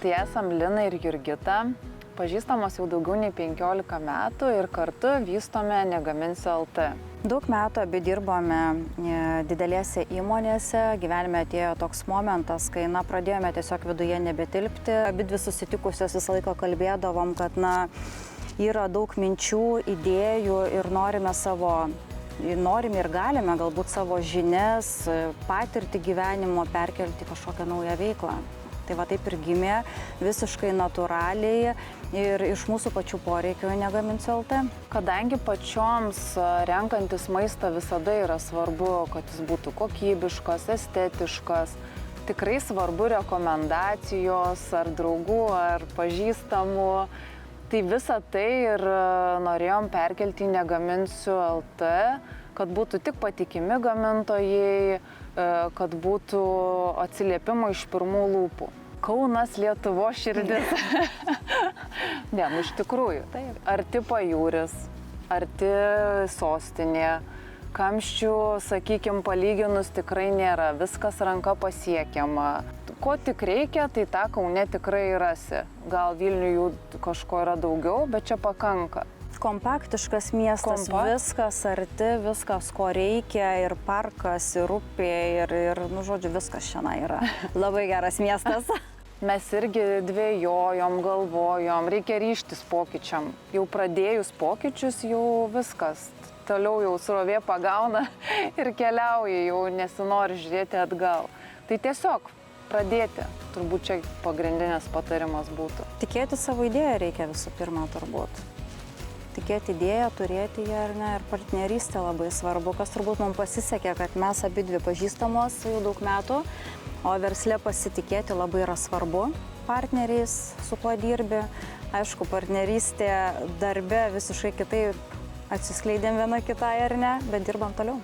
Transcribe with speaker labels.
Speaker 1: Tai esam Lina ir Jurgita, pažįstamos jau daugiau nei 15 metų ir kartu vystome Negaminsiu LT.
Speaker 2: Daug metų abi dirbome didelėse įmonėse, gyvenime atėjo toks momentas, kai pradėjome tiesiog viduje nebetilpti. Abidvi susitikusios visą laiką kalbėdavom, kad yra daug minčių, idėjų ir norime ir galime galbūt savo žinias, patirtį gyvenimo perkelti kažkokią naują veiklą. Tai va taip ir gimė visiškai natūraliai ir iš mūsų pačių poreikių Negaminsiu LT.
Speaker 1: Kadangi pačioms renkantis maistą visada yra svarbu, kad jis būtų kokybiškas, estetiškas, tikrai svarbu rekomendacijos ar draugų, ar pažįstamų. Tai visą tai ir norėjom perkelti į Negaminsiu LT, kad būtų tik patikimi gamintojai, kad būtų atsiliepimai iš pirmų lūpų. Kaunas, Lietuvos širdis. Ne, iš tikrųjų. Arti pajūris, arti sostinė. Kamščių, sakykime, palyginus tikrai nėra. Viskas ranka pasiekiama. Ko tik reikia, tai tą Kaune tikrai rasi. Gal Vilniuje jų kažko yra daugiau, bet čia pakanka.
Speaker 2: Kompaktiškas miestas, viskas arti, viskas, ko reikia, ir parkas, ir upė, ir žodžiu, viskas šiandien yra. Labai geras miestas.
Speaker 1: Mes irgi dvejojom, galvojom, reikia ryžtis pokyčiam. Jau pradėjus pokyčius, jau viskas. Toliau jau srovė pagauna ir keliauja, jau nesinori žiūrėti atgal. Tai tiesiog pradėti, turbūt čia pagrindinės patarimas būtų.
Speaker 2: Tikėti savo idėją reikia visų pirma turbūt. Tikėti idėją, turėti ją ir partnerystė labai svarbu, kas turbūt mums pasisekė, kad mes abidvi pažįstamos jau daug metų, o versle pasitikėti labai yra svarbu. Partneriais, su kuo dirbi, aišku, partnerystė darbe visiškai kitaip atsiskleidėm viena kitai ar ne, bet dirbam toliau.